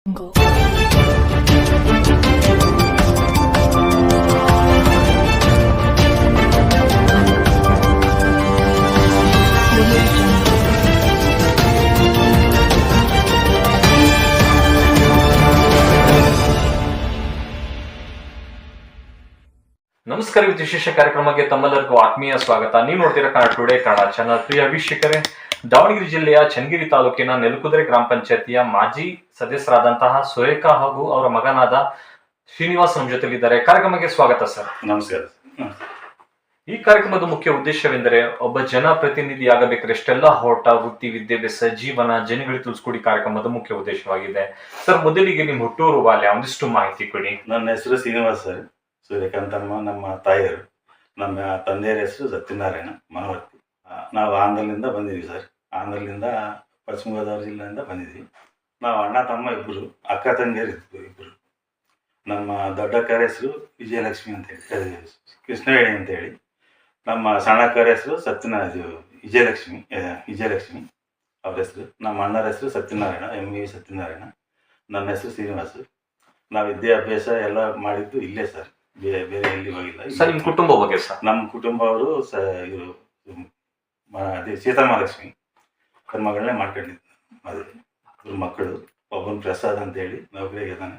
Jungle. ನಮಸ್ಕಾರ, ವಿಶೇಷ ಕಾರ್ಯಕ್ರಮಕ್ಕೆ ತಮ್ಮೆಲ್ಲರಿಗೂ ಆತ್ಮೀಯ ಸ್ವಾಗತ. ನೀವು ನೋಡ್ತೀರಾ ಕನ್ನಡ ಟುಡೇ ಕನ್ನಡ ಚಾನಲ್. ಪ್ರಿಯ ವೀಕ್ಷಕರೇ, ದಾವಣಗೆರೆ ಜಿಲ್ಲೆಯ ಚನ್ನಗಿರಿ ತಾಲೂಕಿನ ನೆಲಕುದುರೆ ಗ್ರಾಮ ಪಂಚಾಯತಿಯ ಮಾಜಿ ಸದಸ್ಯರಾದಂತಹ ಸುರೇಖಾ ಹಾಗೂ ಅವರ ಮಗನಾದ ಶ್ರೀನಿವಾಸ್ ನಮ್ಮ ಜೊತೆಲಿದ್ದಾರೆ. ಕಾರ್ಯಕ್ರಮಕ್ಕೆ ಸ್ವಾಗತ ಸರ್. ನಮಸ್ಕಾರ. ಈ ಕಾರ್ಯಕ್ರಮದ ಮುಖ್ಯ ಉದ್ದೇಶವೆಂದರೆ ಒಬ್ಬ ಜನಪ್ರತಿನಿಧಿಯಾಗಬೇಕಾದ್ರೆ ಎಷ್ಟೆಲ್ಲ ಹೋರಾಟ, ವೃತ್ತಿ, ವಿದ್ಯಾಭ್ಯಾಸ, ಜೀವನ ಜನಗಳಿಗೆ ತಿಳಿಸ್ಕೊಡಿ ಕಾರ್ಯಕ್ರಮದ ಮುಖ್ಯ ಉದ್ದೇಶವಾಗಿದೆ. ಸರ್, ಮೊದಲಿಗೆ ನಿಮ್ಮ ಹುಟ್ಟೂರು ಬಾಲ್ಯ ಒಂದಿಷ್ಟು ಮಾಹಿತಿ ಕೊಡಿ. ನನ್ನ ಹೆಸರು ಶ್ರೀನಿವಾಸ್ ಸರ್. ಸೂರ್ಯಕಾಂತಮ್ಮ ನಮ್ಮ ತಾಯಿಯರು. ನಮ್ಮ ತಂದೆಯರ ಹೆಸರು ಸತ್ಯನಾರಾಯಣ ಮನವರ್ತಿ. ನಾವು ಆಂಧ್ರದಿಂದ ಬಂದಿದ್ದೀವಿ ಸರ್. ಆಂಧ್ರದಿಂದ ಪಶ್ಚಿಮ ಗೋದಾವರಿ ಜಿಲ್ಲೆಯಿಂದ ಬಂದಿದ್ದೀವಿ. ನಾವು ಅಣ್ಣ ತಮ್ಮ ಇಬ್ಬರು, ಅಕ್ಕ ತಂಗಿಯರು ಇದ್ದರು ಇಬ್ಬರು. ನಮ್ಮ ದೊಡ್ಡಕ್ಕರ ಹೆಸರು ವಿಜಯಲಕ್ಷ್ಮಿ ಅಂತೇಳಿ, ಕೃಷ್ಣವೇಣಿ ಅಂತೇಳಿ. ನಮ್ಮ ಸಣ್ಣಕ್ಕರ ಹೆಸರು ವಿಜಯಲಕ್ಷ್ಮಿ ಅವ್ರ ಹೆಸರು. ನಮ್ಮ ಅಣ್ಣರ ಹೆಸರು ಸತ್ಯನಾರಾಯಣ, MV ಸತ್ಯನಾರಾಯಣ. ನನ್ನ ಹೆಸರು ಶ್ರೀನಿವಾಸ್. ನಾವು ವಿದ್ಯಾಭ್ಯಾಸ ಎಲ್ಲ ಮಾಡಿದ್ದು ಇಲ್ಲೇ ಸರ್, ಬೇರೆ ಎಲ್ಲಿ ಹೋಗಿಲ್ಲ. ಸರ್, ನಿಮ್ಮ ಕುಟುಂಬ ಬಗ್ಗೆ ಸರ್? ನಮ್ಮ ಕುಟುಂಬ ಅವರು ಇವರು ಅದೇ ಸೀತಾಮಹಾಲಕ್ಷ್ಮಿ ಮಗಳನ್ನೇ ಮಾಡ್ಕೊಂಡಿದ್ದು ಮದುವೆ. ಇವ್ರ ಮಕ್ಕಳು, ಒಬ್ಬನ ಪ್ರಸಾದ್ ಅಂತೇಳಿ ನೌಕರಿಯಾಗಿದ್ದಾನೆ,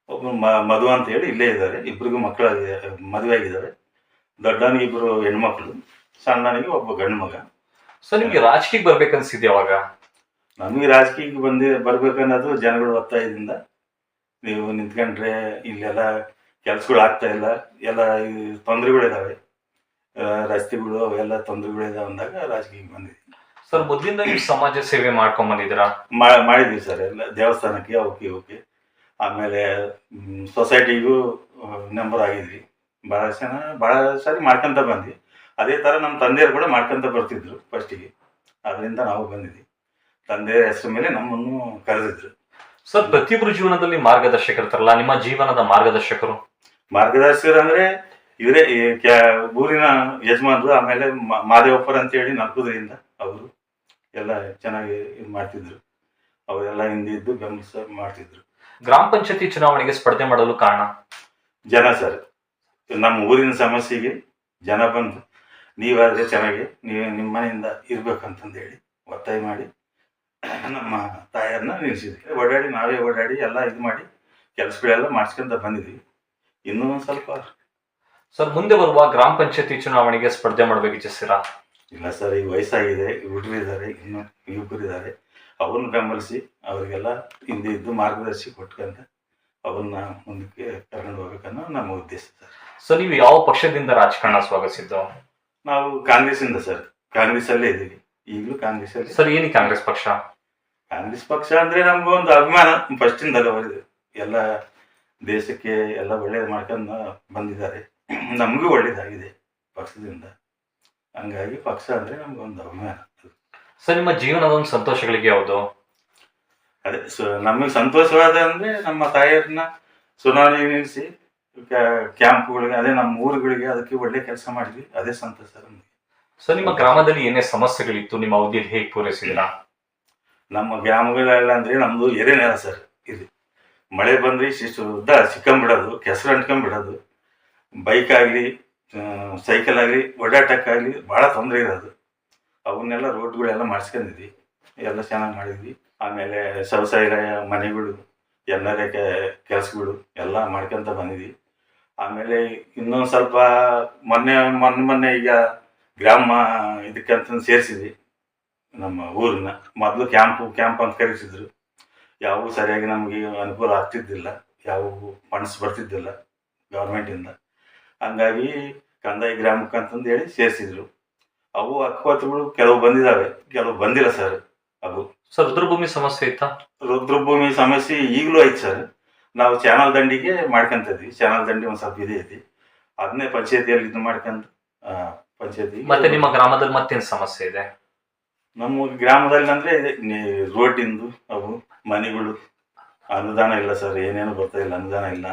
ಒಬ್ಬನು ಮಧು ಅಂತೇಳಿ ಇಲ್ಲೇ ಇದ್ದಾರೆ. ಇಬ್ಬರಿಗೂ ಮಕ್ಕಳು ಮದುವೆ ಆಗಿದ್ದಾರೆ. ದೊಡ್ಡವನಿಗೆ ಇಬ್ಬರು ಹೆಣ್ಮಕ್ಳು, ಸಣ್ಣನಿಗೆ ಒಬ್ಬ ಗಂಡು ಮಗ. ಸರ್, ನಿಮ್ಗೆ ರಾಜಕೀಯಕ್ಕೆ ಬರ್ಬೇಕನ್ಸಿದ್ದೆ ಯಾವಾಗ? ನಮಗೆ ರಾಜಕೀಯಕ್ಕೆ ಬರ್ಬೇಕನ್ನೋದು ಜನಗಳ ಒತ್ತಾಯದಿಂದ. ನೀವು ನಿಂತ್ಕೊಂಡ್ರೆ ಇಲ್ಲೆಲ್ಲ ಕೆಲಸಗಳು ಆಗ್ತಾ ಇಲ್ಲ, ಎಲ್ಲ ತೊಂದರೆಗಳಿದ್ದಾವೆ, ರಸ್ತೆಗಳು ಅವೆಲ್ಲ ತೊಂದರೆಗಳಿದಾವೆ ಅಂದಾಗ ರಾಜಕೀಯಕ್ಕೆ ಬಂದಿದ್ದೀವಿ. ಸರ್, ಮೊದಲಿಂದ ನೀವು ಸಮಾಜ ಸೇವೆ ಮಾಡ್ಕೊಂಡ್ ಬಂದಿದ್ದೀರಾ? ಮಾಡಿದ್ವಿ ಸರ್. ಎಲ್ಲ ದೇವಸ್ಥಾನಕ್ಕೆ ಅವಕ್ಕೆ ಆಮೇಲೆ ಸೊಸೈಟಿಗೂ ಮೆಂಬರ್ ಆಗಿದ್ವಿ. ಭಾಳ ಸಾರಿ ಮಾಡ್ಕೊಂತ ಬಂದ್ವಿ. ಅದೇ ಥರ ನಮ್ಮ ತಂದೆಯರು ಕೂಡ ಮಾಡ್ಕೊಂತ ಬರ್ತಿದ್ರು ಫಸ್ಟಿಗೆ. ಅದರಿಂದ ನಾವು ಬಂದಿದ್ವಿ. ತಂದೆಯ ಹೆಸರು ಮೇಲೆ ನಮ್ಮನ್ನು ಕರೆದಿದ್ರು. ಸರ್, ಪ್ರತಿಯೊಬ್ಬರು ಜೀವನದಲ್ಲಿ ಮಾರ್ಗದರ್ಶಕರಿರ್ತಾರಲ್ಲ, ನಿಮ್ಮ ಜೀವನದ ಮಾರ್ಗದರ್ಶಕರು ಅಂದರೆ ಇವರೇ ಊರಿನ ಯಜಮಾನರು. ಆಮೇಲೆ ಮಾದೇವಪ್ಪರ್ ಅಂತೇಳಿ ನಲ್ಕುದ್ರಿಂದ ಅವರು ಎಲ್ಲ ಚೆನ್ನಾಗಿ ಇದು ಮಾಡ್ತಿದ್ರು. ಅವರೆಲ್ಲ ಹಿಂದೆ ಇದ್ದು ಬೆಂಬಲಿಸ ಮಾಡ್ತಿದ್ರು. ಗ್ರಾಮ ಪಂಚಾಯತಿ ಚುನಾವಣೆಗೆ ಸ್ಪರ್ಧೆ ಮಾಡಲು ಕಾರಣ? ಜನ ಸರ್. ನಮ್ಮ ಊರಿನ ಸಮಸ್ಯೆಗೆ ಜನ ಬಂದು ನೀವಾದರೆ ಚೆನ್ನಾಗಿ ನಿಮ್ಮ ಮನೆಯಿಂದ ಇರ್ಬೇಕಂತಂದೇಳಿ ಒತ್ತಾಯ ಮಾಡಿ ನಮ್ಮ ತಾಯಿಯರನ್ನ ನಿಲ್ಲಿಸಿದ್ವಿ. ನಾವೇ ಓಡಾಡಿ ಎಲ್ಲ ಇದು ಮಾಡಿ ಕೆಲಸಗಳೆಲ್ಲ ಮಾಡಿಸ್ಕೊಂತ ಬಂದಿದ್ವಿ. ಇನ್ನೂ ಒಂದು ಸ್ವಲ್ಪ. ಸರ್, ಮುಂದೆ ಬರುವ ಗ್ರಾಮ ಪಂಚಾಯತಿ ಚುನಾವಣೆಗೆ ಸ್ಪರ್ಧೆ ಮಾಡಬೇಕು ಇಚ್ಛಿಸ್ತೀರಾ? ಇಲ್ಲ ಸರ್, ಈಗ ವಯಸ್ಸಾಗಿದೆ, ಹುಡುಗರಿದ್ದಾರೆ, ಇನ್ನೂ ಯುವಕರಿದ್ದಾರೆ. ಅವ್ರನ್ನ ಬೆಂಬಲಿಸಿ ಅವರಿಗೆಲ್ಲ ಹಿಂದೆ ಇದ್ದು ಮಾರ್ಗದರ್ಶಿ ಕೊಟ್ಕೊಂತ ಅವ್ರನ್ನ ಮುಂದಕ್ಕೆ ಕರ್ಕೊಂಡು ಹೋಗ್ಬೇಕನ್ನೋ ನಮ್ಮ ಉದ್ದೇಶ ಸರ್. ಸರ್, ನೀವು ಯಾವ ಪಕ್ಷದಿಂದ ರಾಜಕಾರಣ ಸ್ವಾಗತಿಸಿದ್ದು? ನಾವು ಕಾಂಗ್ರೆಸ್ಸಿಂದ ಸರ್. ಕಾಂಗ್ರೆಸ್ಸಲ್ಲೇ ಇದ್ದೀವಿ ಈಗಲೂ. ಕಾಂಗ್ರೆಸ್ಸಲ್ಲಿ. ಸರ್, ಏನಕ್ಕೆ ಕಾಂಗ್ರೆಸ್ ಪಕ್ಷ? ಕಾಂಗ್ರೆಸ್ ಪಕ್ಷ ಅಂದರೆ ನಮಗೂ ಒಂದು ಅಭಿಮಾನ ಫಸ್ಟಿಂದಲೇ ಬರಿದೆ. ಎಲ್ಲ ದೇಶಕ್ಕೆ ಎಲ್ಲ ಒಳ್ಳೇದು ಮಾಡ್ಕೊಂಡು ಬಂದಿದ್ದಾರೆ. ನಮಗೂ ಒಳ್ಳೇದಾಗಿದೆ ಪಕ್ಷದಿಂದ. ಹಂಗಾಗಿ ಪಕ್ಷ ಅಂದರೆ ನಮಗೊಂದು ಅಭಿಮಾನ. ಸರ್, ನಿಮ್ಮ ಜೀವನದ ಒಂದು ಸಂತೋಷಗಳಿಗೆ ಯಾವುದು? ಅದೇ ನಮಗೆ ಸಂತೋಷವಾದ ಅಂದರೆ ನಮ್ಮ ತಾಯಿಯರನ್ನ ಚುನಾವಣೆ ನಿಲ್ಲಿಸಿ ಕ್ಯಾಂಪ್ಗಳಿಗೆ, ಅದೇ ನಮ್ಮ ಊರುಗಳಿಗೆ ಅದಕ್ಕೆ ಒಳ್ಳೆ ಕೆಲಸ ಮಾಡಿದ್ವಿ. ಅದೇ ಸಂತೋಷ ನಮಗೆ. ಸರ್, ನಿಮ್ಮ ಗ್ರಾಮದಲ್ಲಿ ಏನೇ ಸಮಸ್ಯೆಗಳಿತ್ತು, ನಿಮ್ಮ ಅವಧಿಯಲ್ಲಿ ಹೇಗೆ ಪೂರೈಸಿದಿರಾ? ನಮ್ಮ ಗ್ರಾಮಗಳೆಲ್ಲ ಅಂದರೆ ನಮ್ಮದು ಎರೆನೆಲ ಸರ್. ಇಲ್ಲಿ ಮಳೆ ಬಂದರೆ ಉದ್ದ ಸಿಕ್ಕಂಬಿಡೋದು, ಕೆಸರು ಅಂಟ್ಕೊಂಡ್ಬಿಡೋದು, ಬೈಕ್ ಆಗಲಿ ಸೈಕಲ್ ಆಗಲಿ ಓಡಾಟಕ್ಕಾಗಲಿ ಭಾಳ ತೊಂದರೆ ಇರೋದು. ಅವನ್ನೆಲ್ಲ ರೋಡ್ಗಳೆಲ್ಲ ಮಾಡಿಸ್ಕೊಂಡಿದ್ವಿ, ಎಲ್ಲ ಚೆನ್ನಾಗಿ ಮಾಡಿದ್ವಿ. ಆಮೇಲೆ ಶೌಚಾಲಯ, ಮನೆಗಳು, ಎಲ್ಲರ ಕೆಲಸಗಳು ಎಲ್ಲ ಮಾಡ್ಕೊತ ಬಂದಿದ್ವಿ. ಆಮೇಲೆ ಇನ್ನೊಂದು ಸ್ವಲ್ಪ ಮೊನ್ನೆ ಈಗ ಗ್ರಾಮ ಇದಕ್ಕಂತ ಸೇರಿಸಿದ್ವಿ ನಮ್ಮ ಊರನ್ನ. ಮೊದಲು ಕ್ಯಾಂಪ್ ಅಂತ ಕರೆಸಿದ್ರು. ಯಾವುವು ಸರಿಯಾಗಿ ನಮಗೆ ಅನುಕೂಲ ಆಗ್ತಿದ್ದಿಲ್ಲ, ಯಾವುವು ಫಂಡ್ಸ್ ಬರ್ತಿದ್ದಿಲ್ಲ ಗೌರ್ಮೆಂಟಿಂದ. ಹಂಗಾಗಿ ಕಂದಾಯ ಗ್ರಾಮಕ್ಕೆ ಅಂತಂದು ಹೇಳಿ ಸೇರಿಸಿದ್ರು. ಅವು ಹಕ್ಕುಪತ್ರಗಳು ಕೆಲವು ಬಂದಿದ್ದಾವೆ, ಕೆಲವು ಬಂದಿಲ್ಲ ಸರ್. ಅವು ಸರ್, ರುದ್ರಭೂಮಿ ಸಮಸ್ಯೆ ಇತ್ತಾ? ರುದ್ರಭೂಮಿ ಸಮಸ್ಯೆ ಈಗಲೂ ಐತೆ ಸರ್. ನಾವು ಚಾನಲ್ ದಂಡಿಗೆ ಮಾಡ್ಕೊಂತಿದ್ವಿ. ಚಾನಲ್ ದಂಡಿ ಒಂದು ಸ್ವಲ್ಪ ಇದೆ ಐತಿ, ಅದನ್ನೇ ಪಂಚಾಯತಿಯಲ್ಲಿ ಇದು ಮಾಡ್ಕೊಂಡು ಪಂಚಾಯತಿ. ಮತ್ತೆ ನಿಮ್ಮ ಗ್ರಾಮದಲ್ಲಿ ಮತ್ತೇನು ಸಮಸ್ಯೆ ಇದೆ? ನಮ್ಮ ಗ್ರಾಮದಲ್ಲಿ ಅಂದರೆ ರೋಡಿಂದು, ಅವು ಮನೆಗಳು, ಅನುದಾನ ಇಲ್ಲ ಸರ್. ಏನೇನು ಬರ್ತಾ ಇಲ್ಲ, ಅನುದಾನ ಇಲ್ಲ,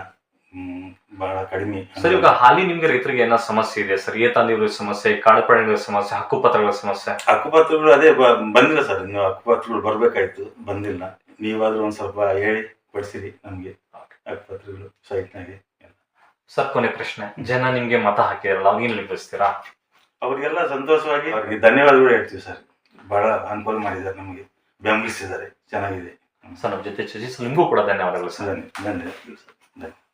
ಬಹಳ ಕಡಿಮೆ. ಸರ್, ಇವಾಗ ಹಾಲಿ ನಿಮ್ಗೆ ರೈತರಿಗೆ ಏನೋ ಸಮಸ್ಯೆ ಇದೆ ಸರ್? ಏತಾಂದಿಗಳ ಸಮಸ್ಯೆ, ಕಾಡುಪ್ರಾಣಿಗಳ ಸಮಸ್ಯೆ, ಹಕ್ಕುಪತ್ರಗಳ ಸಮಸ್ಯೆ? ಹಕ್ಕುಪತ್ರಗಳು ಅದೇ ಬಂದಿಲ್ಲ ಸರ್. ಇನ್ನು ಹಕ್ಕುಪತ್ರಗಳು ಬರ್ಬೇಕಾಯ್ತು, ಬಂದಿಲ್ಲ. ನೀವಾದ್ರೂ ಒಂದ್ ಸ್ವಲ್ಪ ಹೇಳಿ ಕೊಡಿಸಿರಿ ನಮಗೆ ಆಸ್ಪತ್ರೆಗಳು ಸೈಟ್ನಾಗೆ. ಸರ್ ಕೊನೆ ಪ್ರಶ್ನೆ, ಜನ ನಿಮ್ಗೆ ಮತ ಹಾಕಿರಲ್ಲ ಅವ್ರಿಗೆ ನಿಲ್ಲಿಸ್ತೀರಾ? ಅವರಿಗೆಲ್ಲ ಸಂತೋಷವಾಗಿ ಅವ್ರಿಗೆ ಧನ್ಯವಾದಗಳು ಹೇಳ್ತೀವಿ ಸರ್. ಬಹಳ ಅನುಕೂಲ ಮಾಡಿದ್ದಾರೆ, ನಮಗೆ ಬೆಂಬಲಿಸಿದ್ದಾರೆ, ಚೆನ್ನಾಗಿದೆ ಸರ್. ನಮ್ಮ ಜೊತೆ ಚರ್ಚಿಸಲು ನಿಮಗೂ ಕೂಡ ಧನ್ಯವಾದಗಳು ಸರ್. ಧನ್ಯವಾದಗಳು ಸರ್. ಧನ್ಯವಾದ.